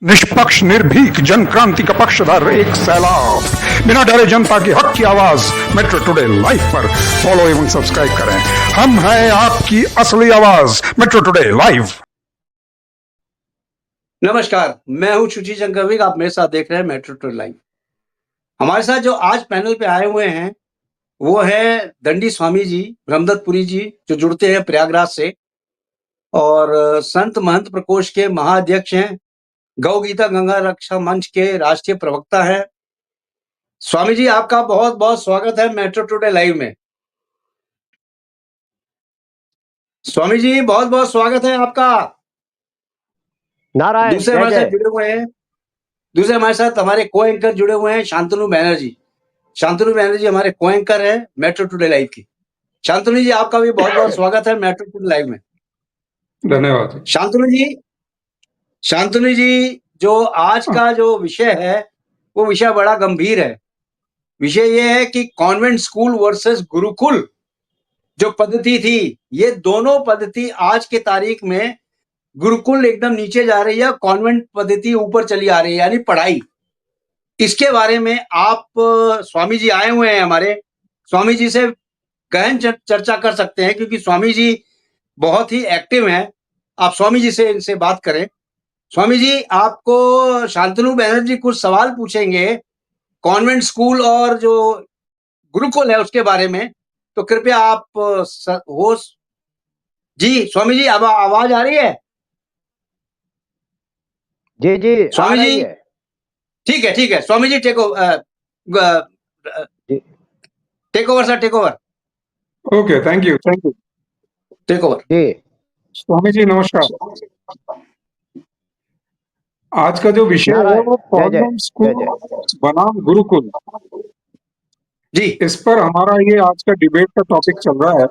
निष्पक्ष निर्भीक जन क्रांति का पक्षधर एक सैलाब, बिना डरे जनता की हक की आवाज मेट्रो टुडे लाइव पर फॉलो एवं सब्सक्राइब करें। हम हैं आपकी असली आवाज मेट्रो टुडे लाइव। नमस्कार, मैं हूं शुचि चंकविक। आप मेरे साथ देख रहे हैं मेट्रो टुडे लाइव। हमारे साथ जो आज पैनल पे आए हुए हैं वो है दंडी स्वामी जी, ब्रह्मदत्तपुरी जी, जो जुड़ते हैं प्रयागराज से, और संत महंत प्रकोष्ठ के महाअध्यक्ष हैं, गौ गीता गंगा रक्षा मंच के राष्ट्रीय प्रवक्ता हैं। स्वामी जी, आपका बहुत बहुत स्वागत है मेट्रो टुडे लाइव में। स्वामी जी, बहुत बहुत स्वागत है आपका। नारायण दूसरे जय हमारे साथ जय। जुड़े हुए हैं, दूसरे हमारे साथ हमारे को एंकर जुड़े हुए हैं, शांतनु बैनर्जी। शांतनु बैनर्जी हमारे को एंकर है मेट्रो टुडे लाइव की। शांतनु जी, आपका भी बहुत बहुत स्वागत है मेट्रो टुडे लाइव में। धन्यवाद। शांतनु जी, जो आज का जो विषय है वो विषय बड़ा गंभीर है। विषय ये है कि कॉन्वेंट स्कूल वर्सेस गुरुकुल जो पद्धति थी, ये दोनों पद्धति आज के तारीख में गुरुकुल एकदम नीचे जा रही है, कॉन्वेंट पद्धति ऊपर चली आ रही है, यानी पढ़ाई। इसके बारे में आप स्वामी जी आए हुए हैं हमारे, स्वामी जी से गहन चर्चा कर सकते हैं, क्योंकि स्वामी जी बहुत ही एक्टिव हैं। आप स्वामी जी से इनसे बात करें। स्वामी जी, आपको शांतनु बैनर्जी कुछ सवाल पूछेंगे कॉन्वेंट स्कूल और जो गुरुकुल है उसके बारे में, तो कृपया आप होस्ट जी। स्वामी जी, अब आवाज आ रही है? जी जी स्वामी आ रही जी, है। ठीक है Swami ji, take over sir, take over. Okay, thank you take over ji Swami ji. नमस्कार। आज का जो विषय है नारायण वो जय जय कॉन्वेंट स्कूल जय जय। बनाम गुरुकुल, जी। इस पर हमारा ये आज का डिबेट का टॉपिक चल रहा है।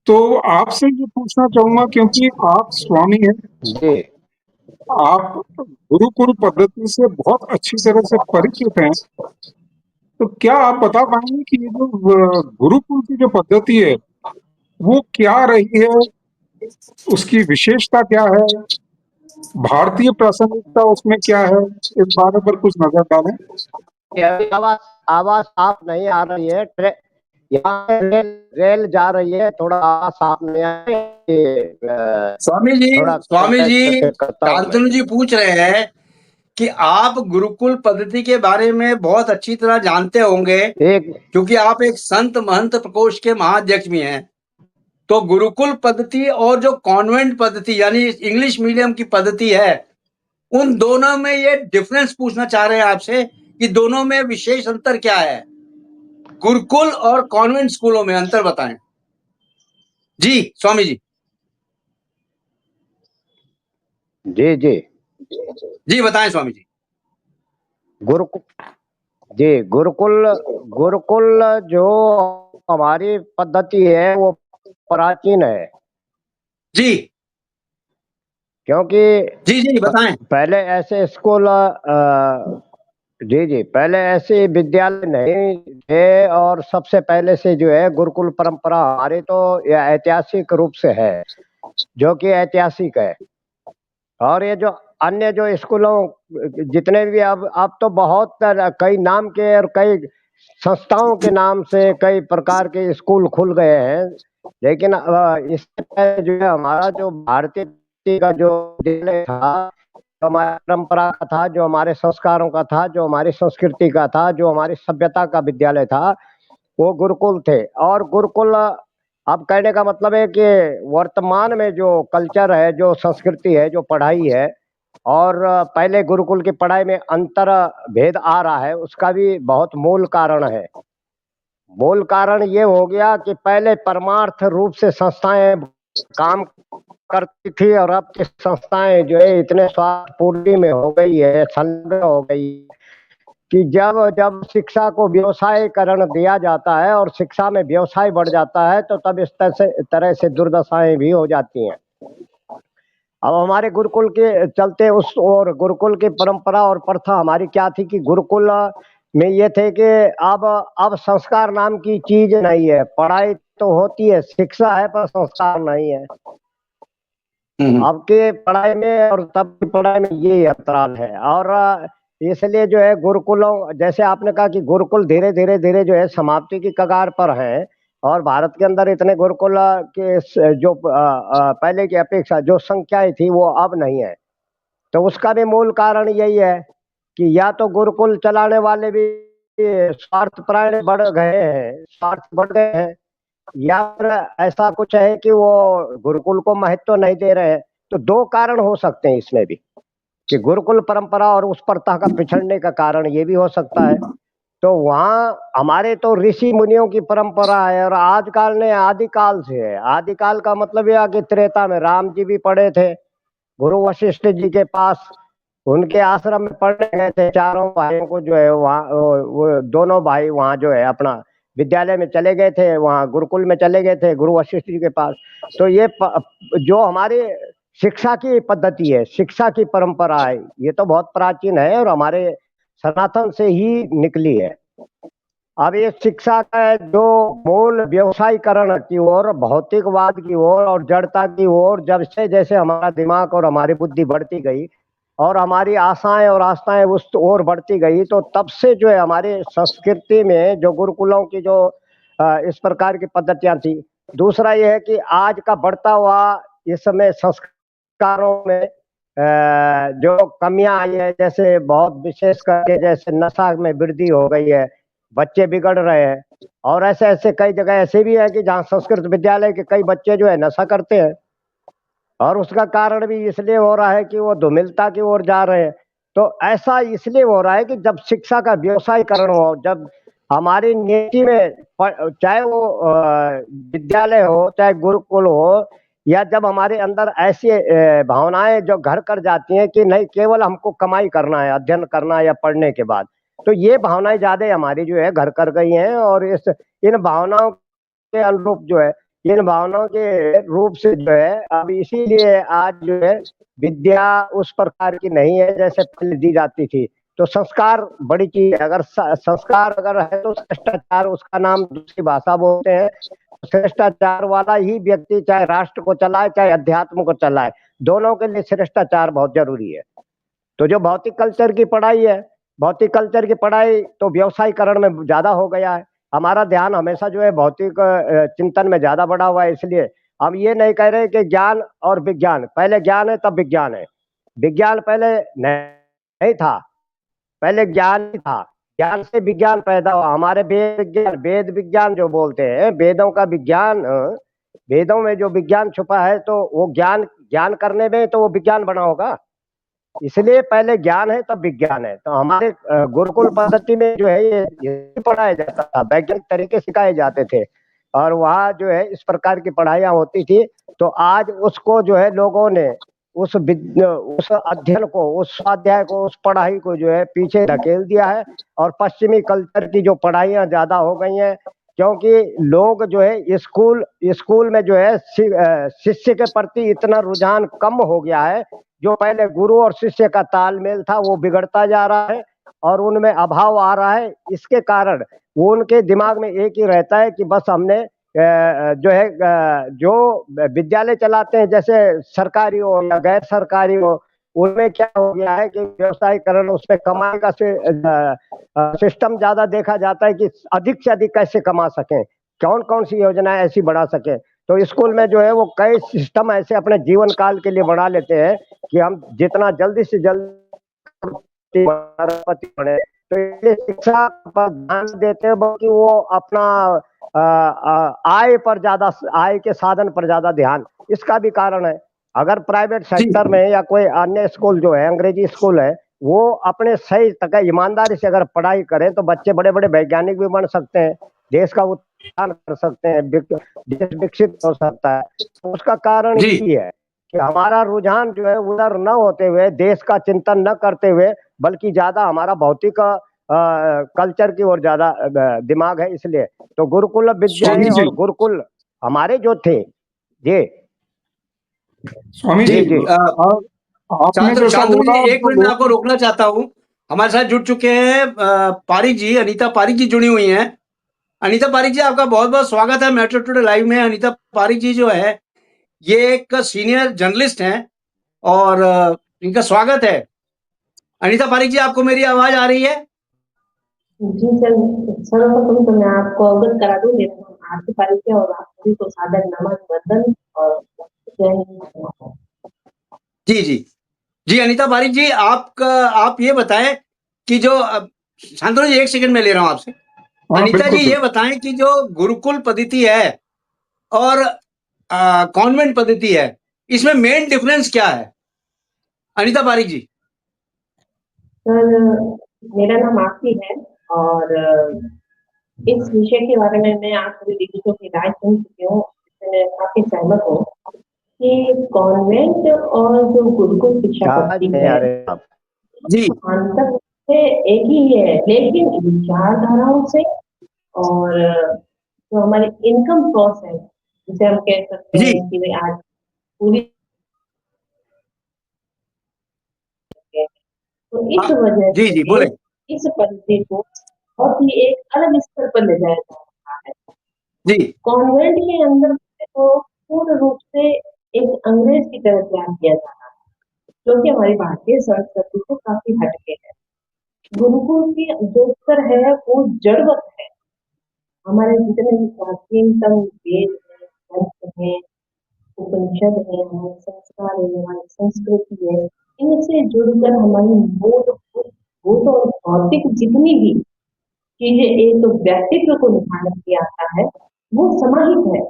तो आपसे ये पूछना चाहूंगा, क्योंकि आप स्वामी हैं, जी आप गुरुकुल पद्धति से बहुत अच्छी तरह से परिचित हैं, तो क्या आप बता पाएंगे कि ये जो गुरुकुल की जो पद्धति है वो क्या रही है, उसकी विशेषता क्या है, भारतीय प्रासंगिकता उसमें क्या है, इस बारे पर कुछ नजर डालें। ये आवाज आवाज साफ नहीं आ रही है। यहाँ पे रेल जा रही है, थोड़ा आवाज साफ नहीं आ रही है। स्वामी जी करता हूँ मैं। शांतनु जी पूछ रहे हैं कि आप गुरुकुल पद्धति के बारे में बहुत अच्छी तरह जानते होंगे, एक क्योंकि आप एक संत महंत प्रकोष्ठ के महाअध्यक्ष भी हैं। तो गुरुकुल पद्धति और जो कॉन्वेंट पद्धति यानी इंग्लिश मीडियम की पद्धति है, उन दोनों में ये डिफरेंस पूछना चाह रहे हैं आपसे कि दोनों में विशेष अंतर क्या है। गुरुकुल और कॉन्वेंट स्कूलों में अंतर बताएं जी। स्वामी जी जी जी जी बताएं स्वामी जी। गुरुकुल जी गुरुकुल गुरुकुल जो हमारी पद्धति है वो प्राचीन है, जी क्योंकि जी जी बताएं। पहले ऐसे स्कूल जी जी पहले ऐसे विद्यालय नहीं थे, और सबसे पहले से जो है गुरुकुल परंपरा हमारे तो यह ऐतिहासिक रूप से है, जो कि ऐतिहासिक है। और ये जो अन्य जो स्कूलों जितने भी अब तो बहुत कई नाम के और कई संस्थाओं के नाम से कई प्रकार के स्कूल खुल गए हैं, लेकिन इससे पहले जो है हमारा जो भारतीय का जो विद्यालय था, जो हमारी परंपरा का था, जो हमारे संस्कारों का था, जो हमारी संस्कृति का था, जो हमारी सभ्यता का विद्यालय था, वो गुरुकुल थे। और गुरुकुल अब कहने का मतलब है कि वर्तमान में जो कल्चर है, जो संस्कृति है, जो पढ़ाई है, और पहले गुरुकुल की पढ़ाई में अंतर भेद आ रहा है, उसका भी बहुत मूल कारण है। मूल कारण ये हो गया कि पहले परमार्थ रूप से संस्थाएं काम करती थी, और अब की संस्थाएं जो है इतने स्वार्थपूर्ति में हो गई है, संलग्न हो गई कि जब जब शिक्षा को व्यवसायीकरण दिया जाता है और शिक्षा में व्यवसाय बढ़ जाता है, तो तब इस तरह से दुर्दशाएं भी हो जाती हैं। अब हमारे गुरुकुल के चलते उस और गुरुकुल की परंपरा और प्रथा हमारी क्या थी कि गुरुकुल में ये थे कि अब संस्कार नाम की चीज नहीं है। पढ़ाई तो होती है, शिक्षा है, पर संस्कार नहीं है। अब के पढ़ाई में और तब की पढ़ाई में ये अंतराल है। और इसलिए जो है गुरुकुलों, जैसे आपने कहा कि गुरुकुल धीरे धीरे धीरे जो है समाप्ति की कगार पर है, और भारत के अंदर इतने गुरुकुल के जो पहले की अपेक्षा जो संख्याएं थी वो अब नहीं है। तो उसका भी मूल कारण यही है कि या तो गुरुकुल चलाने वाले भी स्वार्थपरायण बढ़ गए हैं, स्वार्थ बढ़ गए हैं, या फिर ऐसा कुछ है कि वो गुरुकुल को महत्व नहीं दे रहे हैं। तो दो कारण हो सकते हैं इसमें भी, कि गुरुकुल परंपरा और उस प्रथा का पिछड़ने का कारण ये भी हो सकता है। तो वहाँ हमारे तो ऋषि मुनियों की परंपरा है, और आजकल ने आदिकाल से है। आदिकाल का मतलब यह है कि त्रेता में राम जी भी पढ़े थे गुरु वशिष्ठ जी के पास, उनके आश्रम में पढ़ने गए थे। चारों भाइयों को जो है वहाँ वो दोनों भाई वहाँ जो है अपना विद्यालय में चले गए थे, वहाँ गुरुकुल में चले गए थे गुरु वशिष्ठ जी के पास। तो ये जो हमारी शिक्षा की पद्धति है, शिक्षा की परंपरा है, ये तो बहुत प्राचीन है और हमारे सनातन से ही निकली है। अब ये शिक्षा का जो मूल व्यवसायीकरण की ओर, भौतिकवाद की ओर और जड़ता की ओर जब से जैसे हमारा दिमाग और हमारी बुद्धि बढ़ती गई और हमारी आशाएं और आस्थाएं उस ओर बढ़ती गई, तो तब से जो है हमारे संस्कृति में जो गुरुकुलों की जो इस प्रकार की पद्धतियां थी। दूसरा ये है कि आज का बढ़ता हुआ इस समय संस्कारों में जो कमियां आई है, जैसे बहुत विशेष करके जैसे नशा में वृद्धि हो गई है, बच्चे बिगड़ रहे हैं। और ऐसे ऐसे कई जगह ऐसे भी है कि जहाँ संस्कृत विद्यालय के कई बच्चे जो है नशा करते हैं, और उसका कारण भी इसलिए हो रहा है कि वो धूमिलता की ओर जा रहे हैं। तो ऐसा इसलिए हो रहा है कि जब शिक्षा का व्यवसायीकरण हो, जब हमारी नीति में चाहे वो विद्यालय हो चाहे गुरुकुल हो, या जब हमारे अंदर ऐसी भावनाएं जो घर कर जाती हैं कि नहीं केवल हमको कमाई करना है, अध्ययन करना है या पढ़ने के बाद, तो ये भावनाएं ज्यादा हमारी जो है घर कर गई हैं। और इन भावनाओं के अनुरूप जो है, इन भावनाओं के रूप से जो है अब इसीलिए आज जो है विद्या उस प्रकार की नहीं है जैसे पहले दी जाती थी। तो संस्कार बड़ी चीज है। अगर संस्कार अगर है तो शिष्टाचार, उसका नाम दूसरी भाषा बोलते हैं। शिष्टाचार वाला ही व्यक्ति चाहे राष्ट्र को चलाए चाहे अध्यात्म को चलाए, दोनों के लिए शिष्टाचार बहुत जरूरी है। तो जो भौतिक कल्चर की पढ़ाई है, भौतिक कल्चर की पढ़ाई तो व्यवसायीकरण में ज्यादा हो गया है। हमारा ध्यान हमेशा जो है भौतिक चिंतन में ज्यादा बढ़ा हुआ है। इसलिए हम ये नहीं कह रहे कि ज्ञान और विज्ञान, पहले ज्ञान है तब विज्ञान है। विज्ञान पहले नहीं था, पहले ज्ञान ही था। ज्ञान से विज्ञान पैदा हुआ। हमारे वेद विज्ञान, वेद विज्ञान जो बोलते हैं, वेदों का विज्ञान, वेदों में जो विज्ञान छुपा है, तो वो ज्ञान ज्ञान करने में तो वो विज्ञान बना होगा। इसलिए पहले ज्ञान है तब विज्ञान है। तो हमारे गुरुकुल पद्धति में जो है ये पढ़ाया जाता था, वैज्ञानिक तरीके सिखाए जाते थे, और वहाँ जो है इस प्रकार की पढ़ाइयाँ होती थी। तो आज उसको जो है लोगों ने उस अध्ययन को, उस स्वाध्याय को, उस पढ़ाई को जो है पीछे धकेल दिया है, और पश्चिमी कल्चर की जो पढ़ाइयाँ ज्यादा हो गई हैं। क्योंकि लोग जो है स्कूल में जो है शिष्य के प्रति इतना रुझान कम हो गया है। जो पहले गुरु और शिष्य का तालमेल था वो बिगड़ता जा रहा है और उनमें अभाव आ रहा है। इसके कारण वो उनके दिमाग में एक ही रहता है कि बस हमने जो है जो विद्यालय चलाते हैं, जैसे सरकारी हो या गैर सरकारी हो, उनमें क्या हो गया है कि व्यवसायीकरण, उसमें कमाई का सिस्टम ज्यादा देखा जाता है कि अधिक से अधिक कैसे कमा सकें, कौन कौन सी योजनाएं ऐसी बढ़ा सकें। तो स्कूल में जो है वो कई सिस्टम ऐसे अपने जीवन काल के लिए बना लेते हैं कि हम जितना जल्दी से जल्दी बने। तो ये शिक्षा पर ध्यान देते हैं, बल्कि वो अपना आय पर ज्यादा, आय के साधन पर ज्यादा ध्यान, इसका भी कारण है। अगर प्राइवेट सेक्टर में या कोई अन्य स्कूल जो है, अंग्रेजी स्कूल है, वो अपने सही तक ईमानदारी से अगर पढ़ाई करें तो बच्चे बड़े बड़े वैज्ञानिक भी बन सकते हैं, देश का उत्थान कर सकते हैं, देश विकसित हो सकता है। तो उसका कारण यही है कि हमारा रुझान जो है उधर न होते हुए, देश का चिंतन न करते हुए, बल्कि ज्यादा हमारा भौतिक कल्चर की ओर ज्यादा दिमाग है। इसलिए तो गुरुकुल विद्यालय और गुरुकुल हमारे जो थे ये स्वामी जी, आपने जैसा बोला, एक मिनट में आपको रोकना चाहता हूँ। हमारे साथ जुड़ चुके हैं पारिक जी, अनीता पारिक जी जुड़ी हुई हैं। अनीता पारिक जी, आपका बहुत बहुत स्वागत है मेट्रो टुडे लाइव में। अनीता पारिक जी जो है ये एक सीनियर जर्नलिस्ट हैं और इनका स्वागत है। अनीता पारीक जी, आपको मेरी आवाज आ रही है? जी सर, सर्वप्रथम तो मैं आपको अवगत करा दूं, मेरा नाम आरती पारिक है और आप सभी को सादर नमन वंदन और जय हिंद। जी जी जी। अनीता पारीक जी, आप ये बताएं कि जो शांतनु जी, 1 सेकंड में ले रहा हूं आपसे। हाँ, अनीता जी, बिल्कुल ये बताएं कि जो गुरुकुल पद्धति है और कॉन्वेंट पद्धति है, इसमें मेन डिफरेंस क्या है? अनीता पारीक जी। सर, मेरा नाम आरती है और इस विषय के बारे में मैं आप सभी दीदियों की राय सुन चुकी हूँ, जिससे मैं काफी सहमत हूँ कि कॉन्वेंट और जो गुरुकुल शिक्षा आवाज पद्धति नहीं है, आ रही आप। जी अंतर से एक ही है, लेकिन विचारधाराओं से और जो हमारे इनकम सोर्स है, जिसे हम कह सकते जी हैं कि भाई आज पूरी है। तो इस हाँ, वजह जी जी, से बोले। इस पद्धति को बहुत ही एक अलग स्तर पर ले जाया जा रहा है। जी कॉन्वेंट के अंदर को पूर्ण रूप से एक अंग्रेज की तरह तैयार किया जा रहा है, जो कि हमारी भारतीय संस्कृति से काफी हटके है। गुरुकुल की जो स्तर है वो जड़वत है। हमारे जितने भी प्राचीनतम वेद हैं, ग्रंथ हैं, उपनिषद है, हमारे संस्कार है, हमारी संस्कृति है, इनसे जुड़कर हमारी मूलभूत भूत और भौतिक जितनी भी चीजें एक व्यक्तित्व को निखारने के आता है, वो समाहित है।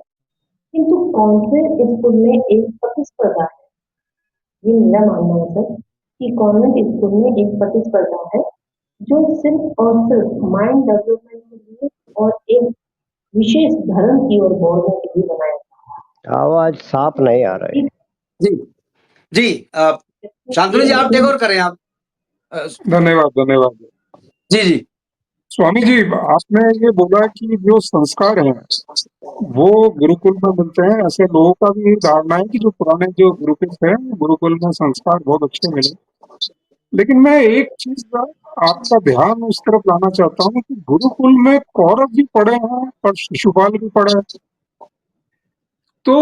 किंतु कॉन्वेंट स्कूल में एक प्रतिस्पर्धा है। ये मेरा मानना है सर कि कॉन्वेंट स्कूल में एक प्रतिस्पर्धा है, जो सिर्फ और सिर्फ माइंड डेवलपमेंट के लिए और एक विशेष धर्म की ओर बढ़ने के लिए बनाया आवाज साफ नहीं आ रही। जी जी। शांतनु जी, आप टेक ओवर करें आप। धन्यवाद धन्यवाद। जी जी स्वामी जी, आपने ये बोला कि जो संस्कार हैं वो गुरुकुल में मिलते हैं। ऐसे लोगों का भी ये धारणा है कि जो पुराने जो गुरुकुल हैं, गुरुकुल में संस्कार बहुत अच्छे मिले। लेकिन मैं एक चीज का आपका ध्यान उस तरफ लाना चाहता हूँ कि गुरुकुल में कौरव भी पढ़े हैं और शिशुपाल भी पढ़े हैं। तो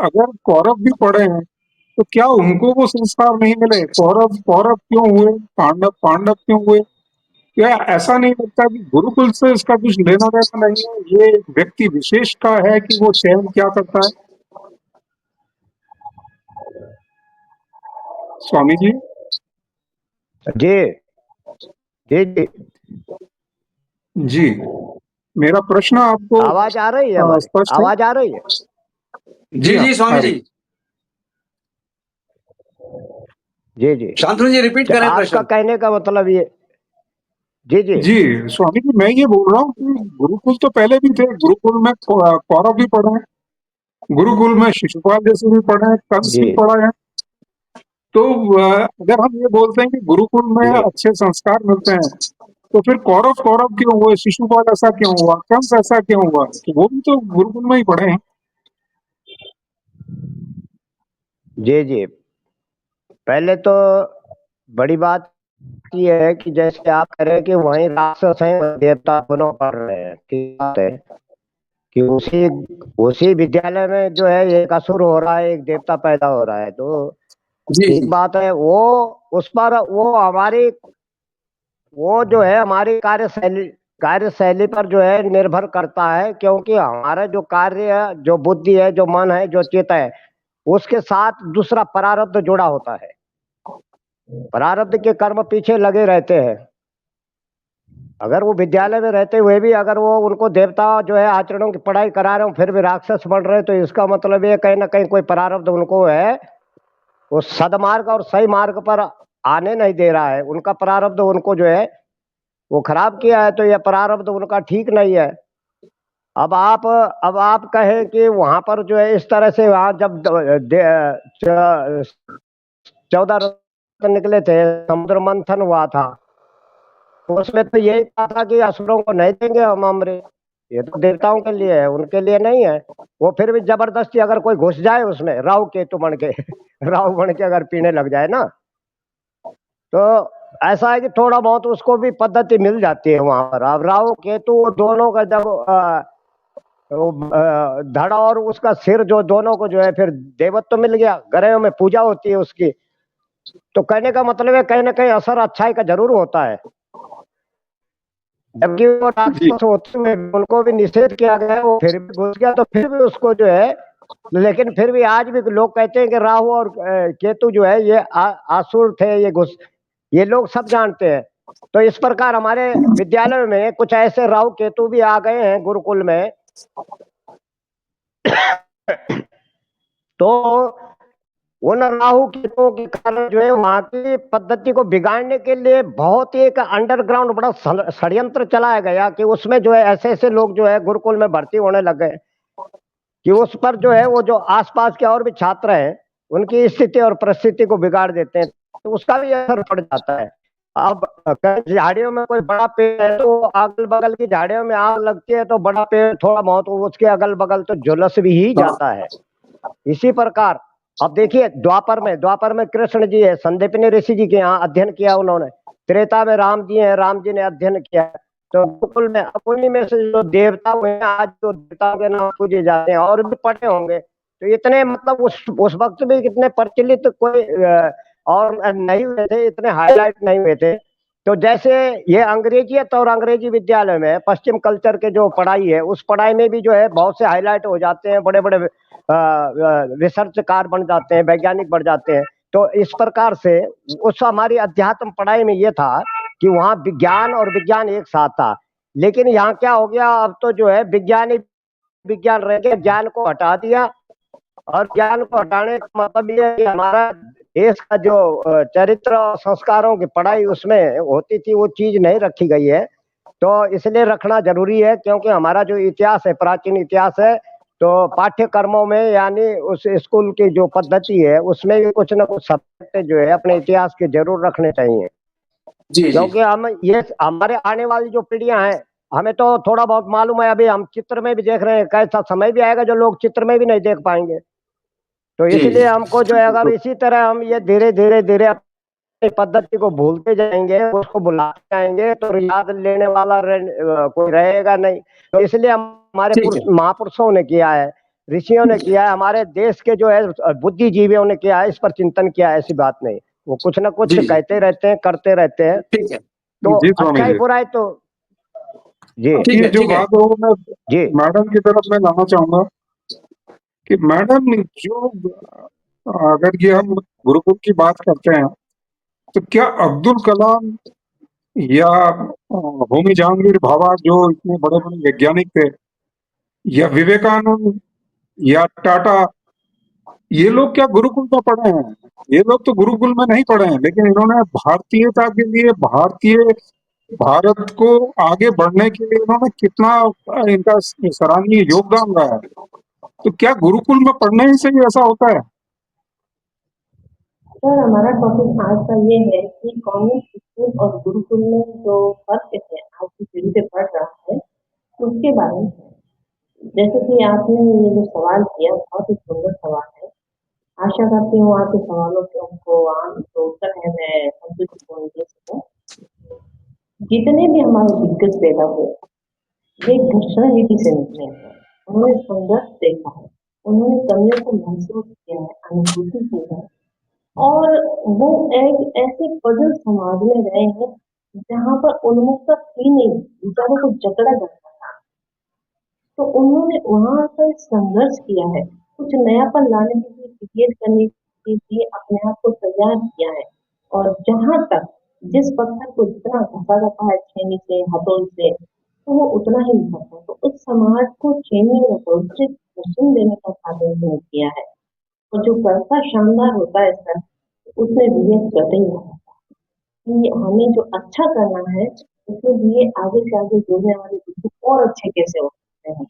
अगर कौरव भी पढ़े हैं तो क्या उनको वो संस्कार नहीं मिले? कौरव कौरव क्यों हुए, पांडव पांडव क्यों हुए? क्या ऐसा नहीं लगता कि गुरुकुल से इसका कुछ लेना देना नहीं है, ये व्यक्ति विशेष का है कि वो चयन क्या करता है? स्वामी जी। जी जी जी। जी, मेरा प्रश्न आपको आवाज आ रही है हमारी? स्पष्ट है? आवाज आ रही है? जी हाँ, जी। आ स्वामी रही। जी, जी जी। शांतनु जी रिपीट करें आपका प्रश्न। कहने का मतलब ये। जी जी जी स्वामी जी, मैं ये बोल रहा हूँ कि गुरुकुल तो पहले भी थे। गुरुकुल में कौरव भी पढ़े हैं, गुरुकुल में शिशुपाल जैसे भी पढ़े हैं, कंस जी भी पढ़ा है। तो अगर हम ये बोलते हैं कि गुरुकुल में जी अच्छे संस्कार मिलते हैं, तो फिर कौरव कौरव क्यों हुए, शिशुपाल ऐसा क्यों हुआ, कंस ऐसा क्यों हुआ? कि वो भी तो गुरुकुल में ही पढ़े हैं। जी जी। पहले तो बड़ी बात ये है कि जैसे आप कह रहे हैं कि वहीं राक्षस हैं, वहीं देवता दोनों पढ़ रहे हैं। ठीक बात है कि उसी उसी विद्यालय में जो है एक असुर हो रहा है, एक देवता पैदा हो रहा है। तो जी ठीक जी बात है। वो उस पर वो जो है हमारी कार्यशैली पर जो है निर्भर करता है, क्योंकि हमारा जो कार्य है, जो बुद्धि है, जो मन है, जो चित्त है, उसके साथ दूसरा प्रारब्ध जुड़ा होता है। प्रारब्ध के कर्म पीछे लगे रहते हैं। अगर वो विद्यालय में रहते हुए भी अगर वो उनको देवता जो है आचरणों की पढ़ाई करा रहे हो, फिर भी राक्षस बन रहे, तो इसका मतलब ये कहीं ना कहीं कोई प्रारब्ध उनको है, वो सदमार्ग और सही मार्ग पर आने नहीं दे रहा है। उनका प्रारब्ध उनको जो है वो खराब किया है, तो यह प्रारब्ध उनका ठीक नहीं है। अब आप कहें कि वहां पर जो है इस तरह से, वहां जब 14 रत्न निकले थे, समुद्र मंथन हुआ था, तो उसमें तो यही कहा था कि असुरों को नहीं देंगे हम अमृत, ये तो देवताओं के लिए है, उनके लिए नहीं है। वो फिर भी जबरदस्ती अगर कोई घुस जाए उसमें, राहु केतु बन के राहु बन के अगर पीने लग जाए ना, तो ऐसा है कि थोड़ा बहुत उसको भी पद्धति मिल जाती है वहां पर। अब राहु केतु दोनों का जब वो धड़ और उसका सिर जो दोनों को जो है फिर देवत्व मिल गया, ग्रहों में पूजा होती है उसकी। तो कहने का मतलब है कहीं ना कहीं असर अच्छाई का जरूर होता है। जबकि वो जी राक्षस होते हुए भी उनको भी निषेध किया गया, वो फिर भी घुस गया, तो फिर भी उसको जो है, लेकिन फिर भी आज भी लोग कहते हैं कि राहु और केतु जो है ये आसुर थे, ये घुस, ये लोग सब जानते हैं। तो इस प्रकार हमारे विद्यालय में कुछ ऐसे राहु केतु भी आ गए हैं गुरुकुल में। तो उन राहु केतुओं के कारण जो है वहां की पद्धति को बिगाड़ने के लिए बहुत ही एक अंडरग्राउंड बड़ा षड्यंत्र चलाया गया कि उसमें जो है ऐसे ऐसे लोग जो है गुरुकुल में भर्ती होने लग गए कि उस पर जो है वो जो आसपास के और भी छात्र हैं उनकी स्थिति और परिस्थिति को बिगाड़ देते हैं, तो उसका भी असर पड़ जाता है। अब कहीं झाड़ियों में कोई बड़ा पेड़ है तो अगल बगल की झाड़ियों में आग लगती है, तो बड़ा पेड़ थोड़ा बहुत उसके अगल बगल तो झुलस भी ही जाता है। इसी प्रकार अब देखिए द्वापर में कृष्ण जी है, संदीपनी ऋषि जी के यहाँ अध्ययन किया उन्होंने। त्रेता में राम जी हैं, राम जी ने अध्ययन किया। तो गोकुल में अब उन्हीं में से जो देवता हुए हैं आज जो देवताओं के नाम पूजे जाते हैं और भी पढ़े होंगे, तो इतने मतलब उस वक्त भी कितने प्रचलित कोई और नहीं हुए थे, इतने हाईलाइट नहीं हुए थे। तो जैसे ये अंग्रेजियत और अंग्रेजी विद्यालय में पश्चिम कल्चर के जो पढ़ाई है उस पढ़ाई में भी जो है बहुत से हाईलाइट हो जाते हैं, बड़े बड़े रिसर्चकार बन जाते हैं, वैज्ञानिक बन जाते हैं। तो इस प्रकार से उस हमारी अध्यात्म पढ़ाई में ये था कि वहाँ विज्ञान और विज्ञान एक साथ था। लेकिन यहाँ क्या हो गया, अब तो जो है विज्ञान ही विज्ञान रह गया, ज्ञान को हटा दिया। और ज्ञान को हटाने का मतलब ये है कि हमारा देश का जो चरित्र और संस्कारों की पढ़ाई उसमें होती थी वो चीज नहीं रखी गई है। तो इसलिए रखना जरूरी है, क्योंकि हमारा जो इतिहास है, प्राचीन इतिहास है, तो पाठ्यक्रमों में यानी उस स्कूल की जो पद्धति है उसमें भी कुछ ना कुछ सब्जेक्ट जो है अपने इतिहास के जरूर रखने चाहिए। जी जी क्योंकि हम ये हमारे आने वाली जो पीढ़ियां हैं, हमें तो थोड़ा बहुत मालूम है, अभी हम चित्र में भी देख रहे हैं, कैसा समय भी आएगा जो लोग चित्र में भी नहीं देख पाएंगे। तो जी इसलिए जी हमको जो है अगर इसी तरह हम ये धीरे धीरे धीरे अपनी पद्धति को भूलते जाएंगे, उसको भुलाते जाएंगे, तो याद लेने वाला कोई रहेगा नहीं। तो इसलिए हमारे ठीक पुरुष है महापुरुषों ने किया है, ऋषियों ने किया है, हमारे देश के जो है बुद्धिजीवियों ने किया है, इस पर चिंतन किया है, ऐसी बात नहीं। वो कुछ ना कुछ जी जी कहते रहते हैं, करते रहते हैं। ठीक है तो जी स्वामी अच्छाई जी। बुराई तो जी अब ठीक ये है जो ठीक है बात है वो मैं जी मैडम की तरफ मैं लाना चाहूंगा कि मैडम जो अगर ये हम गुरुकुल की बात करते हैं तो क्या अब्दुल कलाम या होमी जहांगीर भाभा जो इतने बड़े बड़े वैज्ञानिक थे, या विवेकानंद या टाटा, ये लोग क्या गुरुकुल में पढ़े हैं? ये लोग तो गुरुकुल में नहीं पढ़े हैं, लेकिन इन्होंने भारतीयता के लिए, भारतीय भारत को आगे बढ़ने के लिए इन्होंने कितना इनका सराहनीय योगदान रहा है। तो क्या गुरुकुल में पढ़ने ही से ही ऐसा होता है? सर हमारा टॉपिक आज का ये है कि कॉन्वेंट स्कूल और गुरुकुल में जो फर्क है आज की पीढ़ी पे पड़ रहा है उसके बारे में। जैसे कि आपने ये जो सवाल किया बहुत ही सुंदर सवाल है। आशा करती हूँ आपके सवालों के उनको जो उत्तर है मैं संतुष्टिपूर्ण दे सकूँ। जितने भी हमारे दिग्गज पैदा हुए वे घर्षण रीति से निकले हैं। उन्होंने संघर्ष देखा है, उन्होंने कमियों को महसूस किया है, अनुभूति की है, और वो एक ऐसे पजल समाज में रहे हैं जहाँ पर उन्मुखता थी नहीं, विचारों को जकड़ा जाता था। तो उन्होंने वहां पर संघर्ष किया है, कुछ नयापन लाने के लिए, क्रिएट करने के लिए अपने आप को तैयार किया है। और जहां तक जिस पत्थर को जितना घसा जाता है छेनी से, हथौड़ी से, तो वो उतना ही निकलता है। तो उस समाज को छेनी और हथौड़ी से पोषण देने का साधन उन्होंने किया है। और जो कर्ता शानदार होता है सर, उसमें विवेक करते ही रहता है कि हमें जो अच्छा करना है उसके लिए आगे से आगे जुड़ने वाले लोग और अच्छे कैसे हो सकते हैं।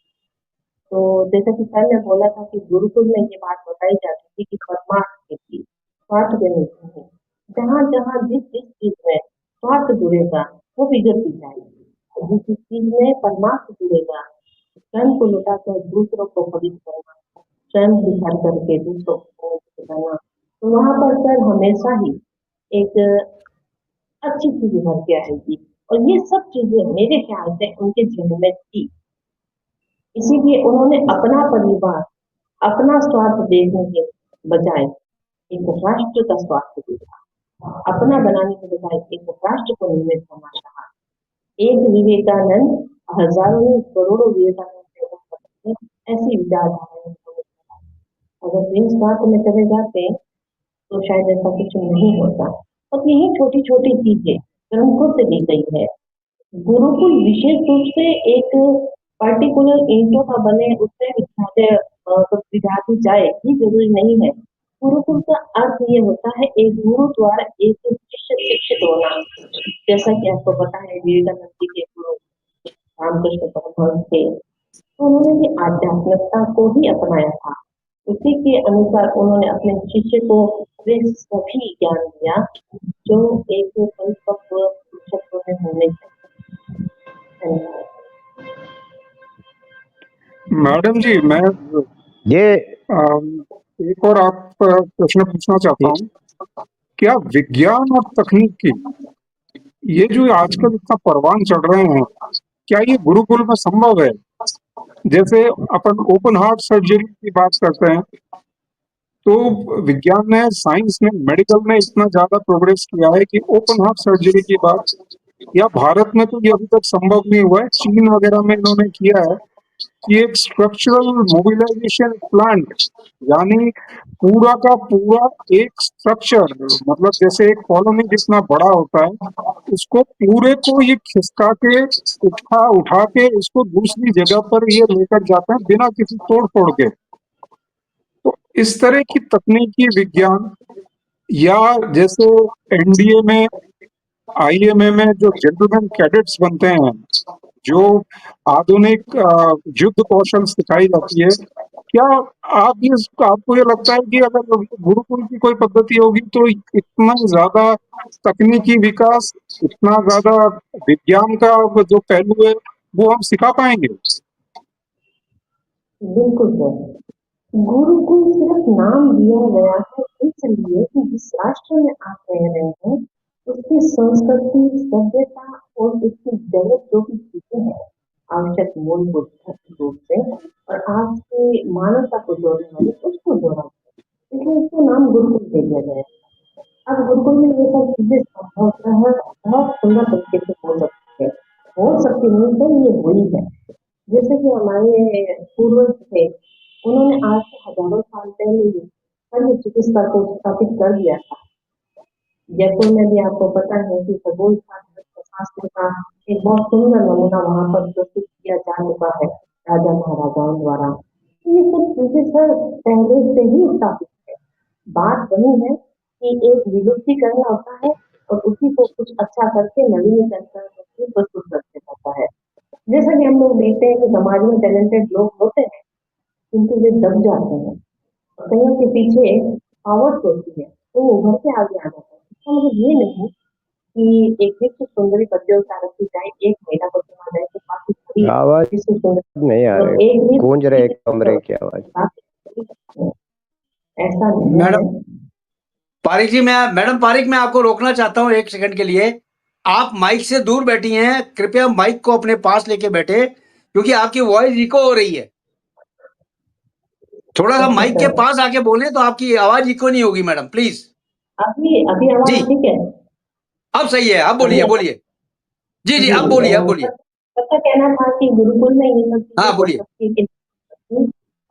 तो जैसा कि सर ने बोला था कि गुरुकुल में ये बात बताई जाती थी कि परमार्थ की थी, स्वार्थ के नहीं। जहाँ जहाँ जिस जिस चीज में स्वार्थ जुड़ेगा वो बिगड़ती जाएगी। जिस जिस चीज में परमार्थ जुड़ेगा, स्वयं को लुटाकर दूसरों को पवित्र करना, स्वयं को भर करके दूसरों को पवित्र करना, तो वहां पर सर हमेशा ही एक अच्छी चीज उभर के आएगी। और ये सब चीजें मेरे ख्याल से उनके जीवन में थी। इसीलिए उन्होंने अपना परिवार, अपना स्वार्थ देखने के बजाय एक राष्ट्र का स्वार्थ देखा। अपना बनाने के बजाय एक राष्ट्र को निर्मित करना चाहा। एक विवेकानंद हजारों करोड़ों विवेकानंद पैदा कर सकते हैं, ऐसी विचारधारा उन्होंने बनाई। अगर वे इस बात में चले जाते तो शायद ऐसा कुछ नहीं होता। और यही छोटी छोटी चीजें ग्रंथों से ली गई है। गुरुकुल विशेष रूप से एक पर्टिकुलर ईंटों का बने उससे विद्यार्थी जाए ये जरूरी नहीं है। गुरुकुल का अर्थ ये होता है एक गुरु द्वारा एक शिष्य शिक्षित होना। जैसा कि आपको पता है विवेकानंद जी के गुरु रामकृष्ण परमहंस थे, तो उन्होंने भी आध्यात्मिकता को ही अपनाया था। उसी के अनुसार उन्होंने अपने शिष्य को वे सभी ज्ञान दिया जो एक परिपक्व पुरुषत्व में होने चाहिए। धन्यवाद। मैडम जी, मैं ये एक और आप प्रश्न पूछना चाहता हूँ। क्या विज्ञान और तकनीक की ये जो आजकल इतना परवान चढ़ रहे हैं, क्या ये गुरुकुल में संभव है? जैसे अपन ओपन हार्ट सर्जरी की बात करते हैं, तो विज्ञान ने, साइंस ने, मेडिकल ने इतना ज्यादा प्रोग्रेस किया है कि ओपन हार्ट सर्जरी की बात, या भारत में तो ये अभी तक संभव नहीं हुआ है, चीन वगैरह में इन्होंने किया है कि एक स्ट्रक्चरल मोबिलाइजेशन प्लांट, यानी पूरा का पूरा एक स्ट्रक्चर, मतलब जैसे एक कॉलोनी जितना बड़ा होता है, उसको पूरे को ये खिसका के उठा के इसको दूसरी जगह पर ये लेकर जाते हैं बिना किसी तोड़ फोड़ के। तो इस तरह की तकनीकी विज्ञान, या जैसे एनडीए में, आईएमए में जो जेंटलमैन कैडेट्स बनते हैं, जो आधुनिक युद्ध कौशल सिखाई जाती है, क्या आपको ये लगता है कि अगर गुरुकुल की कोई पद्धति होगी तो इतना ज्यादा तकनीकी विकास, इतना ज्यादा विज्ञान का जो पहलू है वो हम सिखा पाएंगे? बिल्कुल सर। गुरुकुल सिर्फ नाम दिया गया है इसलिए कि जिस राष्ट्र में आप रह रहे हैं उसकी संस्कृति, सभ्यता और उसकी जरूरत जो भी चीजें हैं आवश्यक मूलभूत रूप से और आपकी मानवता को जोड़ने वाली उसको जोड़ा गया, इसलिए उसको नाम गुरुकुल दे दिया गया है। अब गुरुकुल में ये सब चीजें संभवतः बहुत सुंदर तरीके से हो सकती है, हो सकती नहीं तो ये हुई है। जैसे कि हमारे पूर्वज थे, उन्होंने आज से हजारों साल पहले ही शल्य चिकित्सा को स्थापित कर दिया था। जयपुर में भी आपको पता है कि खगोल शास्त्र का एक बहुत सुंदर नमूना वहां पर प्रस्तुत किया जा चुका है राजा महाराजाओं द्वारा। तो ये सब चीजें सर पहले से ही स्थापित है। बात वही है कि एक विलुप्तीकरण होता है और उसी को कुछ अच्छा करके नवीनीकरण करके प्रस्तुत करके जाता है। जैसा कि हम लोग देखते हैं कि समाज में टैलेंटेड लोग होते हैं किंतु वे दब जाते हैं और कहीं के पीछे पावर्स होती है तो वो उभर के आगे आ जाते हैं। इसका मतलब ये नहीं कि एक विश्व सुंदरी प्रतियोगिता रखी जाए, एक महिला को चुना जाए तो बाकी सभी आवाज विश्व सुंदरी नहीं आ और रही, एक भी गूंज रहे कमरे की आवाज। ऐसा नहीं है। मैडम पारिक जी, मैडम पारिक, मैं आपको रोकना चाहता हूँ 1 सेकंड के लिए। आप माइक से दूर बैठी हैं, कृपया माइक को अपने पास लेके बैठे, क्योंकि आपकी वॉइस इको हो रही है। थोड़ा सा माइक के पास आके बोले तो आपकी आवाज इको नहीं होगी मैडम, प्लीज। अभी अभी आवाज जी, ठीक है? अब सही है, अब बोलिए बोलिए। जी जी, जी, अब बोलिए, अब बोलिए। सबका कहना था कि गुरुकुल में ये सब चीजें हाँ, हो बोलिए। सकती है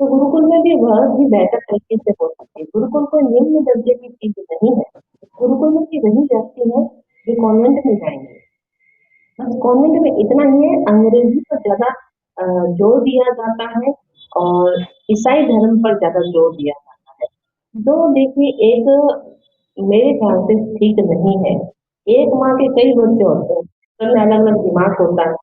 तो गुरुकुल में भी वह भी बेहतर तरीके से हो सकती है। गुरुकुल कोई निम्न दर्जे की चीज नहीं है। गुरुकुल में भी वही व्यक्ति है जो कॉन्वेंट में जाएंगे। बस कॉन्वेंट में इतना ही है, अंग्रेजी पर ज्यादा जोर दिया जाता है और ईसाई धर्म पर ज्यादा जोर दिया जाता है। तो देखिए एक मेरे ख्याल से ठीक नहीं है। एक माँ के कई बच्चे होते हैं, सबमें अलग अलग दिमाग होता है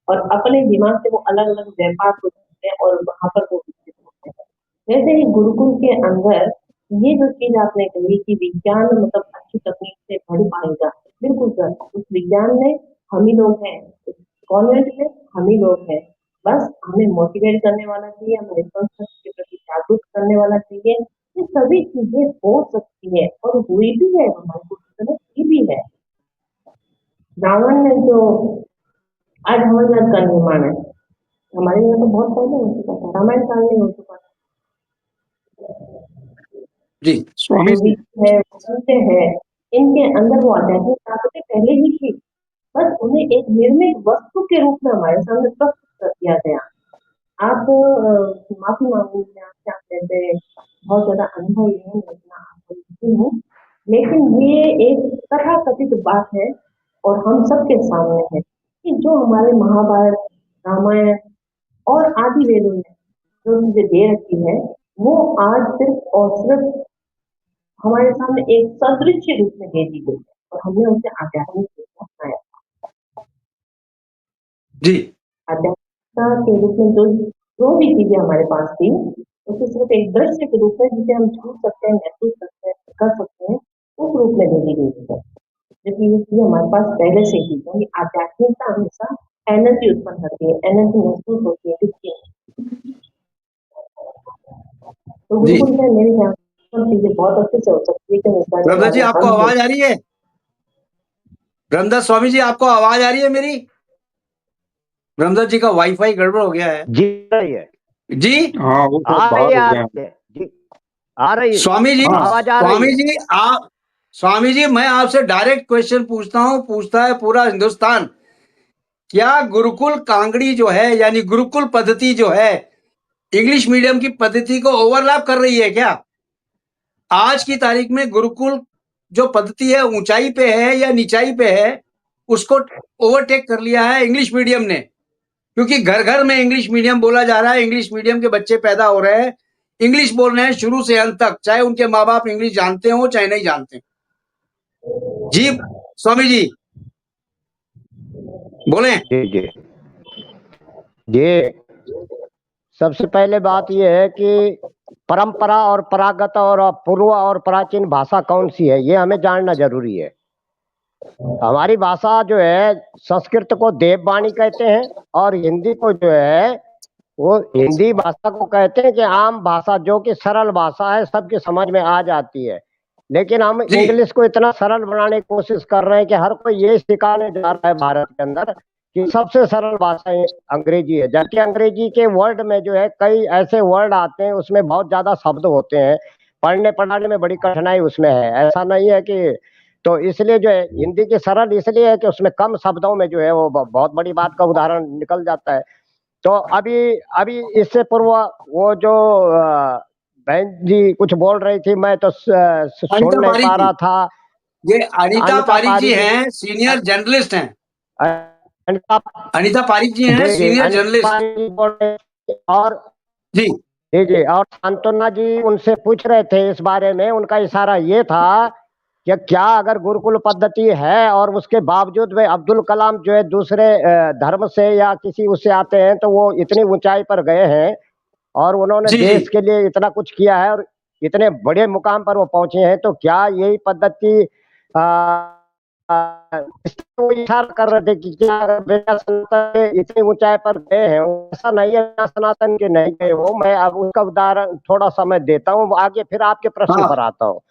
और अपने दिमाग से वो अलग अलग व्यापार को करते हैं और वहां पर वो विकसित होते हैं। वैसे ही गुरुकुल के अंदर ये जो चीज आपने कही कि विज्ञान मतलब अच्छी तकनीक से बढ़ पाएगा, बिल्कुल सर, उस विज्ञान में हम ही लोग हैं, कॉन्वेंट में हम ही लोग हैं। बस हमें मोटिवेट करने वाला चाहिए, हमारे संस्कृति के प्रति जागरूक करने वाला चाहिए। ये सभी चीजें हो सकती है और हुई भी है, हमारे पूर्वजों ने की भी है। रावण ने जो आज हमारे घर का निर्माण है, हमारे यहाँ तो बहुत पहले हो चुका था, रामायण काल में हो चुका था। जी स्वामी जो जी, ऋषि है, संत है, इनके अंदर वो आध्यात्मिक ताकतें पहले ही थी, बस उन्हें एक निर्मित वस्तु के रूप में हमारे सामने प्रस्तुत कर दिया गया। आप माफी मांगूंगी मैं आपसे, आप जैसे बहुत ज्यादा अनुभव है, मैं इतना आपको नहीं हूँ, लेकिन ये एक तथा कथित बात है और हम सबके सामने है कि जो हमारे महाभारत, रामायण और आदि वेदों में जो चीजें दे रखी है, वो आज सिर्फ और सिर्फ हमारे सामने एक सदृश्य रूप में दे दी गई है और हमने उसे आध्यात्मिक रूप में अपनाया। जी आध्यात्मिकता के रूप में जो भी चीजें हमारे पास थी, उसे सिर्फ एक दृश्य के रूप में जिसे हम छू सकते हैं, महसूस सकते हैं, कर सकते हैं, उस रूप में दे दी गई है। जबकि ये चीज हमारे पास पहले से ही, क्योंकि आध्यात्मिकता हमेशा एनर्जी उत्पन्न करती है, एनर्जी महसूस होती है, दिखती है। तो जी गुरुकुल में मेरे ख्याल से सब चीजें बहुत अच्छे से हो सकती है, लेकिन इस करने ब्रह्मदास जी, वाले आपको हम हैं। आवाज आ रही है? ब्रह्मदास स्वामी जी, आपको आवाज आ रही है मेरी? ब्रह्मदास जी का वाईफाई गड़बड़ हो गया है। जी रही है, जी हाँ वो तो आ रही बाहर है, हो आ गए हैं। रही है जी, आ रही है, स्वामी जी, हाँ आवाज आ रही है। स्वामी जी, मैं आपसे डायरेक्ट क्वेश्चन पूछता हूं, पूछता है पूरा हिंदुस्तान। क्या गुरुकुल कांगड़ी जो है, यानी गुरुकुल पद्धति जो है, इंग्लिश मीडियम की पद्धति को ओवरलैप कर रही है क्या? आज की तारीख में गुरुकुल जो पद्धति है ऊंचाई पे है या नीचाई पे है, उसको ओवरटेक कर लिया है इंग्लिश मीडियम ने, क्योंकि घर घर में इंग्लिश मीडियम बोला जा रहा है, इंग्लिश मीडियम के बच्चे पैदा हो रहे हैं, इंग्लिश बोल रहे हैं शुरू से अंत तक, चाहे उनके माँ बाप इंग्लिश जानते हो चाहे नहीं जानते। जी स्वामी जी बोले। जी जी जी, सबसे पहले बात यह है कि परंपरा और परागत और पूर्व और प्राचीन भाषा कौन सी है, ये हमें जानना जरूरी है। हमारी भाषा जो है, संस्कृत को देववाणी कहते हैं और हिंदी को जो है वो हिंदी भाषा को कहते हैं कि आम भाषा, जो कि सरल भाषा है, सबकी समझ में आ जाती है। लेकिन हम जी इंग्लिश को इतना सरल बनाने की कोशिश कर रहे हैं कि हर कोई ये सिखाने जा रहा है भारत के अंदर कि सबसे सरल भाषा अंग्रेजी है, जबकि अंग्रेजी के वर्ड में जो है कई ऐसे वर्ड आते हैं, उसमें बहुत ज्यादा शब्द होते हैं, पढ़ने पढ़ाने में बड़ी कठिनाई उसमें है। ऐसा नहीं है कि, तो इसलिए जो है हिंदी की सरल इसलिए है कि उसमें कम शब्दों में जो है वो बहुत बड़ी बात का उदाहरण निकल जाता है। तो अभी अभी इससे पूर्व वो जो बहन जी कुछ बोल रही थी, मैं तो सुन अनिता नहीं पारिक पा जी, रहा था। ये अनिता अनिता पारिक जी पारी जी, हैं, सीनियर जर्नलिस्ट हैं। अनिता, अनिता पारिक जी हैं, जी जी, सीनियर अनिता जर्नलिस्ट। पारी जी बोल रहे थे। और जी जी जी, और सांत्वना जी उनसे पूछ रहे थे इस बारे में, उनका इशारा ये था कि क्या अगर गुरुकुल पद्धति है और उसके बावजूद वे अब्दुल कलाम जो है दूसरे धर्म से या किसी उससे आते हैं, तो वो इतनी ऊंचाई पर गए हैं और उन्होंने जी जी देश के लिए इतना कुछ किया है और इतने बड़े मुकाम पर वो पहुंचे हैं, तो क्या यही पद्धति इसको इशारा कर रहे थे कि क्या अगर बिना सनातन के इतनी ऊंचाई पर गए हैं? ऐसा नहीं है बिना सनातन के नहीं गए वो। मैं अब उसका उदाहरण थोड़ा समय देता हूँ आगे, फिर आपके प्रश्न हाँ, पर आता हूँ।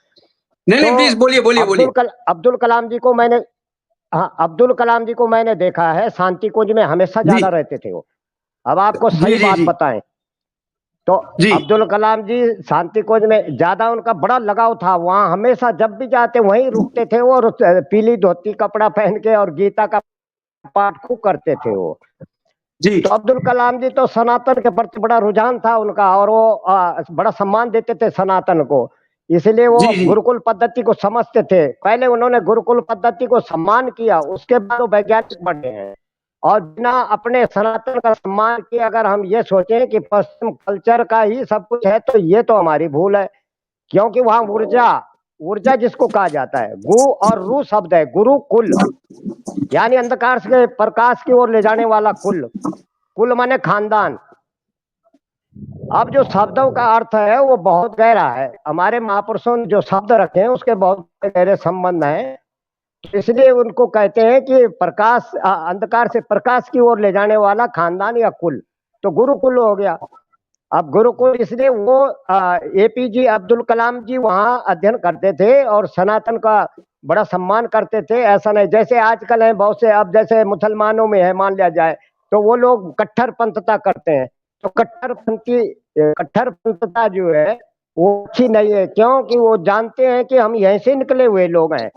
नहीं नहीं, तो प्लीज बोलिए बोलिए बोलिए। अब्दुल कलाम जी को मैंने, हाँ, अब्दुल कलाम जी को मैंने देखा है, शांति कुंज में हमेशा जी ज्यादा रहते थे वो। अब आपको जी सही जी बात जी बताएं तो जी अब्दुल कलाम जी शांति कुंज में ज्यादा उनका बड़ा लगाव था, वहां हमेशा जब भी जाते वहीं रुकते थे वो, और पीली धोती कपड़ा पहन के और गीता का पाठ खूब करते थे वो। जी तो अब्दुल कलाम जी तो सनातन के प्रति बड़ा रुझान था उनका, और वो बड़ा सम्मान देते थे सनातन को, इसलिए वो जी जी गुरुकुल पद्धति को समझते थे। पहले उन्होंने गुरुकुल पद्धति को सम्मान किया, उसके बाद वो वैज्ञानिक बने हैं। और बिना अपने सनातन का सम्मान किए अगर हम ये सोचें कि पश्चिम कल्चर का ही सब कुछ है, तो ये तो हमारी भूल है। क्योंकि वहां ऊर्जा, ऊर्जा जिसको कहा जाता है, गु और रू शब्द है, गुरुकुल, यानी अंधकार से प्रकाश की ओर ले जाने वाला कुल, कुल माने खानदान। अब जो शब्दों का अर्थ है वो बहुत गहरा है, हमारे महापुरुषों ने जो शब्द रखे हैं उसके बहुत गहरे संबंध हैं, इसलिए उनको कहते हैं कि प्रकाश, अंधकार से प्रकाश की ओर ले जाने वाला खानदान या कुल, तो गुरुकुल हो गया। अब गुरुकुल इसलिए वो एपीजे अब्दुल कलाम जी वहाँ अध्ययन करते थे और सनातन का बड़ा सम्मान करते थे। ऐसा नहीं जैसे आजकल है बहुत से, अब जैसे मुसलमानों में है मान लिया जाए, तो वो लोग कट्टरपंथता करते हैं। तो कट्टरपंथता जो है वो अच्छी नहीं है, क्योंकि वो जानते हैं कि हम यहीं से निकले हुए लोग हैं।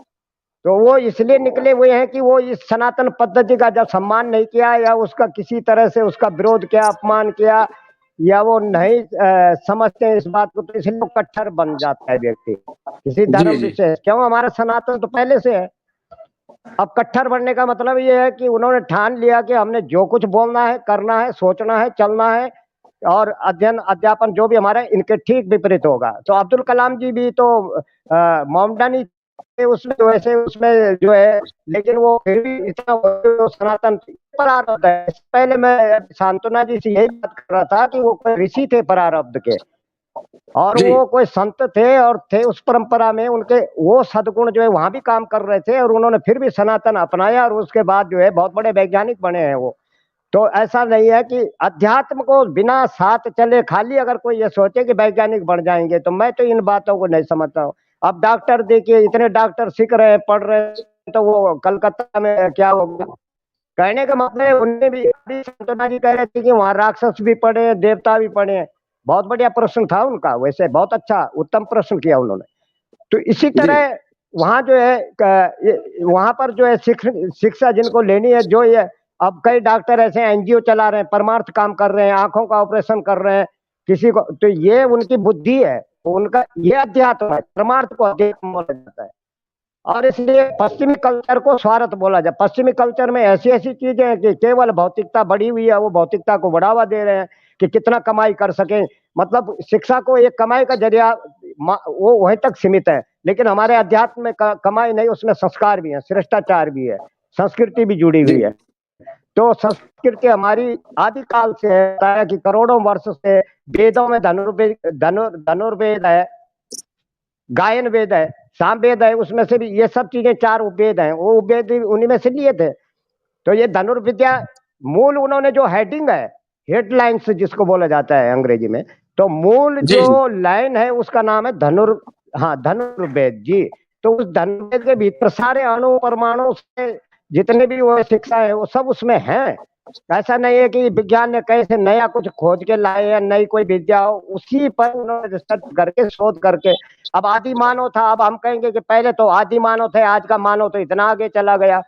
तो वो इसलिए निकले हुए हैं कि वो इस सनातन पद्धति का जब सम्मान नहीं किया या उसका किसी तरह से उसका विरोध किया, अपमान किया, या वो नहीं समझते हैं इस बात को, तो इसलिए वो कट्टर बन जाता है व्यक्ति किसी धर्म जी। विशेष। क्यों? हमारा सनातन तो पहले से है। अब कट्टर बनने का मतलब ये है कि उन्होंने ठान लिया कि हमने जो कुछ बोलना है, करना है, सोचना है, चलना है, और अध्ययन अध्यापन जो भी हमारा इनके ठीक विपरीत होगा। तो अब्दुल कलाम जी भी तो मोमडन ही थे उसमें, वैसे उसमें जो है, लेकिन वो फिर भी इतना सनातन प्रारब्ध है। पहले मैं सांत्वना जी से यही बात कर रहा था कि वो कोई ऋषि थे प्रारब्ध के, और जी। वो कोई संत थे और थे उस परंपरा में, उनके वो सद्गुण जो है वहां भी काम कर रहे थे, और उन्होंने फिर भी सनातन अपनाया, और उसके बाद जो है बहुत बड़े वैज्ञानिक बने हैं वो। तो ऐसा नहीं है कि अध्यात्म को बिना साथ चले खाली अगर कोई ये सोचे कि वैज्ञानिक बन जाएंगे, तो मैं तो इन बातों को नहीं समझता हूँ। अब डॉक्टर देखिए, इतने डॉक्टर सीख रहे हैं, पढ़ रहे हैं, तो वो कलकत्ता में क्या होगा? कहने का मतलब है उनने भी, अभी सांत्वना जी कह रहे थे कि वहां राक्षस भी पढ़े, देवता भी पढ़े। बहुत बढ़िया प्रश्न था उनका, वैसे बहुत अच्छा उत्तम प्रश्न किया उन्होंने। तो इसी जी। तरह वहां जो है वहां पर जो है शिक्षा जिनको लेनी है, जो ये अब कई डॉक्टर ऐसे एनजीओ चला रहे हैं, परमार्थ काम कर रहे हैं, आंखों का ऑपरेशन कर रहे हैं किसी को, तो ये उनकी बुद्धि है, उनका ये अध्यात्म है, परमार्थ को अध्यात्म बोला जाता है। और इसलिए पश्चिमी कल्चर को स्वार्थ बोला जाए। पश्चिमी कल्चर में ऐसी ऐसी चीजें हैं कि केवल भौतिकता बढ़ी हुई है, वो भौतिकता को बढ़ावा दे रहे हैं कि कितना कमाई कर सके। मतलब शिक्षा को एक कमाई का जरिया वो वहीं तक सीमित है, लेकिन हमारे अध्यात्म में कमाई नहीं, उसमें संस्कार भी है, शिष्टाचार भी है, संस्कृति भी जुड़ी हुई जी। है। तो संस्कृति हमारी आदिकाल से है कि करोड़ों वर्ष से वेदों में धनुर्वेद है, गायन वेद है, साम वेद है, उसमें से भी ये सब चीजें चार उपवेद हैं, वो उपवेद उन्हीं में से लिए थे। तो ये धनुर्विद्या मूल उन्होंने जो हेडिंग है, हेडलाइंस जिसको बोला जाता है अंग्रेजी में, तो मूल जी। जो लाइन है उसका नाम है धनुर्वेद जी। तो उस धनुर्वेद के भीतर सारे अणु परमाणु से जितने भी वो शिक्षा है वो सब उसमें है। ऐसा नहीं है कि विज्ञान ने कैसे नया कुछ खोज के लाए या नई कोई विद्या हो, उसी पर उन्होंने रिसर्च करके शोध करके। अब आदि मानव था, अब हम कहेंगे कि पहले तो आदि मानव थे, आज का मानव तो इतना आगे चला गया।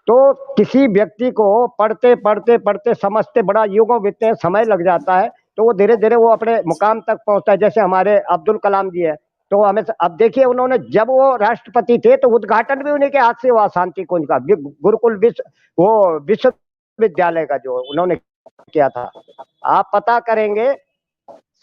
तो किसी व्यक्ति को पढ़ते पढ़ते पढ़ते समझते बड़ा युगों बीतते हैं, समय लग जाता है, तो वो धीरे धीरे वो अपने मुकाम तक पहुंचता है। जैसे हमारे अब्दुल कलाम जी है, तो हमें अब देखिए, उन्होंने जब वो राष्ट्रपति थे तो उद्घाटन भी उन्हीं के हाथ से हुआ, शांति कुंज का, गुरुकुल विश्वविद्यालय का जो उन्होंने किया था। आप पता करेंगे,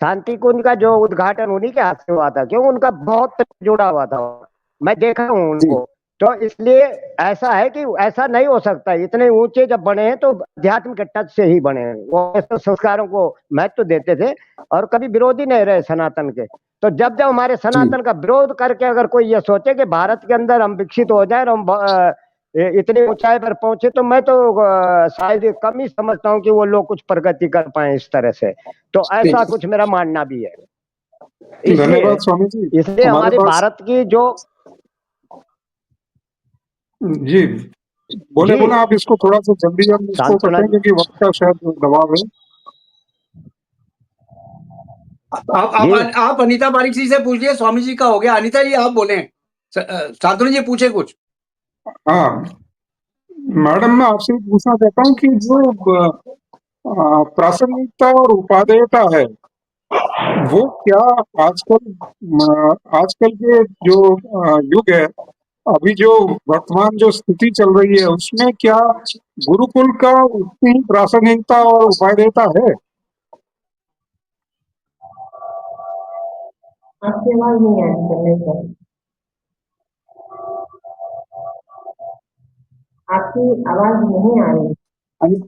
शांति कुंज का जो उद्घाटन उन्हीं के हाथ से हुआ था, क्यों? उनका बहुत जुड़ा हुआ था, मैं देखा हूं जी। उनको। तो इसलिए ऐसा है कि ऐसा नहीं हो सकता, इतने ऊंचे जब बने हैं तो अध्यात्म के टच से ही बने हैं। वो ऐसे संस्कारों को महत्व देते थे और कभी विरोधी नहीं रहे सनातन के। तो जब जब हमारे जी। सनातन का विरोध करके अगर कोई ये सोचे कि भारत के अंदर हम विकसित हो जाए और हम इतनी ऊंचाई पर पहुंचे, तो मैं तो शायद कम ही समझता हूँ कि वो लोग कुछ प्रगति कर पाए इस तरह से। तो ऐसा कुछ मेरा मानना भी है। इसलिए धन्यवाद स्वामी जी। इसलिए हमारे हमारे पास भारत की जो जी बोले जी बोले, आप इसको थोड़ा सा जल्दी हम इसको सांत्वना करते हैं क्योंकि वक्त का शायद दबाव है। जी आप अनीता बारिक जी से पूछिए, स्वामी जी का हो गया। अनीता जी आप बोले, शांतनु जी पूछे कुछ। हाँ मैडम, मैं आपसे पूछना चाहता हूँ कि जो प्रासंगिकता और उपादेयता है, वो क्या आजकल के जो युग है, अभी जो वर्तमान जो स्थिति चल रही है, उसमें क्या गुरुकुल का उतनी ही प्रासंगिकता और उपादेयता है? आपकी आवाज नहीं आ रही चलने सर। आपकी आवाज नहीं आ रही। अनि-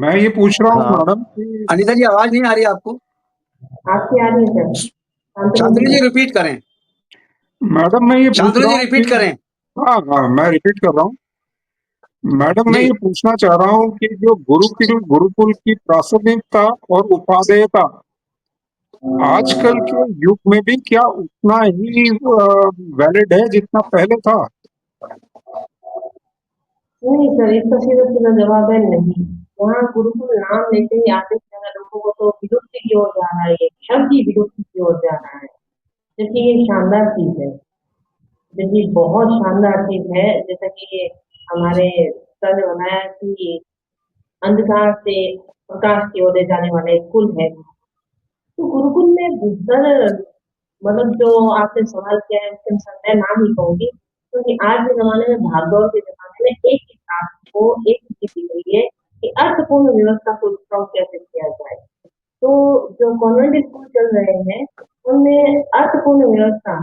मैं ये पूछ रहा हूँ हाँ मैडम कि अनीता जी आवाज नहीं आ रही आपको? आपकी आ रही है सर। शांतनु जी रिपीट करें। मैडम मैं ये पूछ शांतनु रहा जी हूँ रिपीट कि करें। हाँ हाँ, मैं रिपीट कर रहा हूँ। मैडम मैं जी। ये पूछना चाह रहा हूँ कि जो गुरुकुल की प्रासंगिकता और उपादेयता आजकल के युग में भी क्या उतना ही वैलिड है जितना पहले था? नहीं सर, इसका सीधा सीधा जवाब है नहीं। यहाँ गुरुकुल नाम लेते ही आते समय लोगों को तो विलुप्ति की ओर जा रहा है, ये शब्द ही विलुप्ति की ओर जा रहा है। जबकि ये शानदार चीज है, जबकि बहुत शानदार चीज है। जैसा कि हमारे सर ने बताया कि अंधकार से प्रकाश की ओर ले जाने वाला एक पुल है। तो गुरुकुल में सर, मतलब जो आपने सवाल किया है उसके अनुसार मैं नाम ही कहूंगी, क्योंकि आज के जमाने में भागदौड़ के जमाने में एक किताब को एक चीज दी गई है कि अर्थपूर्ण व्यवस्था को स्ट्रॉन्ग कैसे किया जाए। तो जो कॉन्वेंट स्कूल चल रहे हैं उनमें अर्थपूर्ण व्यवस्था,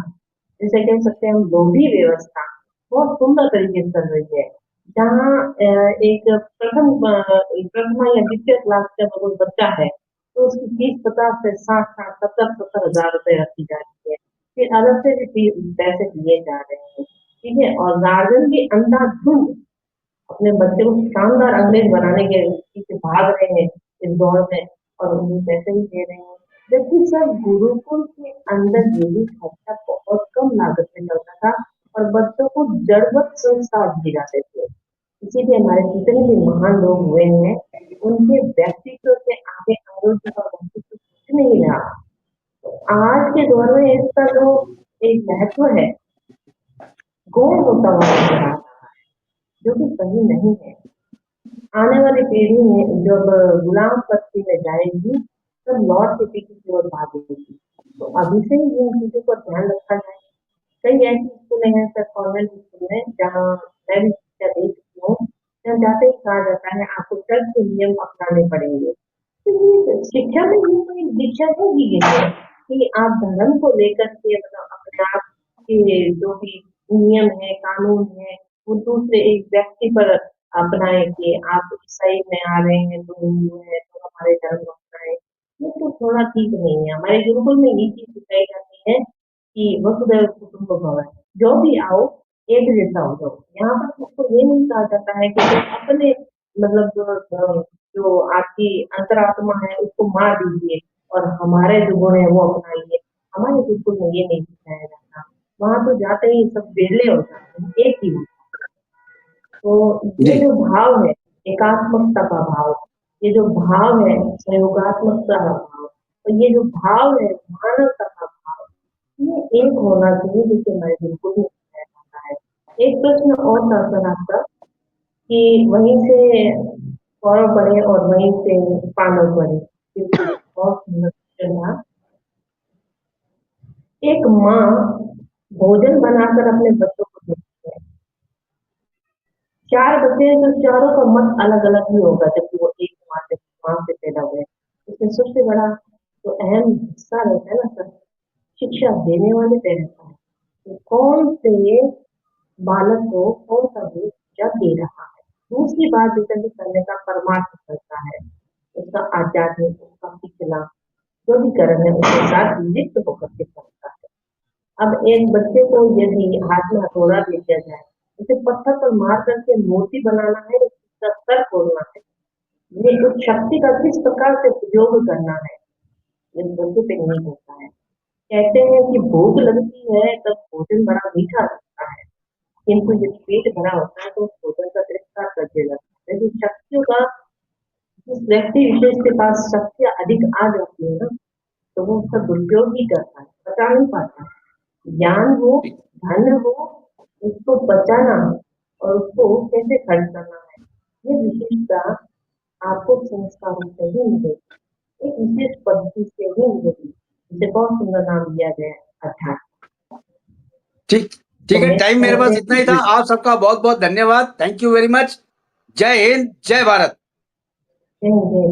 जिसे कह सकते हैं हम लोभी व्यवस्था, बहुत सुंदर तरीके से चल रही है। जहाँ एक प्रथमा या द्वितीय क्लास का कोई बच्चा है तो उसकी फीस 50 से 60 70 हजार रुपए रखी जा रही है। फिर अलग से भी पैसे दिए जा रहे हैं, ठीक है। और गार्जियन भी अंधाधुंध अपने बच्चे को शानदार अंग्रेज बनाने के पीछे भाग रहे हैं इस दौर में, और उन्हें पैसे भी दे रहे हैं। जबकि सर गुरुकुल के अंदर ये भी खर्चा बहुत कम लागत में चलता था और बच्चों को जड़वत संस्कार दिए जाते थे। इसीलिए हमारे जितने भी महान लोग हुए हैं उनके व्यक्तित्व से आगे अंग्रेजों का व्यक्तित्व कुछ नहीं रहा। तो आज के दौर में इसका जो एक महत्व है गौण होता हुआ नजर आ रहा है, जो कि सही नहीं है। आने वाली पीढ़ी में जब गुलाम पत्ती में जाएगी तब लौट के पीछे की ओर भागेगी। तो अभी से ही इन चीजों पर ध्यान रखा जाए। कई ऐसी स्कूलें हैं सर, कॉन्वेंट स्कूल में, जहाँ मैं भी शिक्षा दे चुकी हूँ, जहाँ जाते ही कहा जाता है आपको चर्च के नियम अपनाने पड़ेंगे। तो ये शिक्षा में ये कोई दीक्षा नहीं दी गई है कि आप धर्म को लेकर के मतलब अपने आप के जो भी नियम है कानून है वो दूसरे एक व्यक्ति पर अपनाए कि आप ईसाई में आ रहे हैं तो हिंदू है तो हमारे धर्म को अपनाए। ये तो थोड़ा ठीक नहीं है। हमारे गुरुकुल में ये चीज सिखाई जाती है कि वसुधैव कुटुंबकम, जो भी आओ एक जैसा हो जाओ। यहाँ पर किसको ये नहीं कहा जाता है कि तुम अपने मतलब जो आपकी अंतरात्मा है उसको मार दीजिए और हमारे जो गुण है वो अपनाइए। हमारे बिल्कुल में ये नहीं सिखाया जाता। वहां तो जाते ही सब बेले हो जाते हैं एक ही। तो ये जी जो भाव है एकात्मकता का भाव, ये जो भाव है सहयोगात्मकता का भाव, और ये जो भाव है मानवता का भाव, ये एक होना चाहिए जिसे हमारे बिल्कुल नहीं सिखाया जाता है। एक प्रश्न और था सर आपका कि वहीं से कौरव पढ़े और वहीं से पांडव पढ़े। बिल्कुल बहुत सुंदर क्वेश्चन था। एक माँ भोजन बनाकर अपने बच्चों को देती है। 4 बच्चे हैं तो चारों का मत अलग अलग ही होगा, जबकि वो एक माँ से पैदा हुए। इसमें सबसे बड़ा जो अहम हिस्सा रहता है ना सर, शिक्षा देने वाले पेरेंट्स का है। तो कौन से बालक को कौन सा गुरु शिक्षा दे रहा है। दूसरी बात जिसे करने का परमार्थ करता है, उसका आध्यात्मिक, उसका पिछला जो भी कर्म है उसके साथ लिप्त होकर के करता है। अब एक बच्चे को यदि हाथ में हथौड़ा दे दिया जाए, उसे पत्थर पर मार करके मूर्ति बनाना है, उसका सर खोलना है, ये उस शक्ति का किस प्रकार से उपयोग करना है, इस बच्चे पे नहीं होता है। कहते हैं कि भूख लगती है तब भोजन बड़ा मीठा लगता है, किंतु जब पेट भरा होता है तो भोजन का तिरस्कार करने लगता है। लेकिन शक्तियों का जिस व्यक्ति विशेष के पास शक्तियाँ अधिक आ जाती है ना, तो वो उसका दुरुपयोग ही करता है, बचा नहीं पाता। ज्ञान हो, धन हो, उसको बचाना और उसको कैसे खर्च करना है, ये विशेषता आपको संस्कारों से ही मिलेगी, एक विशेष पद्धति से ही मिलेगी, जिसे बहुत सुंदर नाम दिया गया है अध्यात्म। ठीक तो ठीक है, मैं टाइम मेरे पास इतना ही था। आप सबका बहुत बहुत धन्यवाद। Thank you very much. जय हिंद, जय भारत। जय हिंद, जय भारत।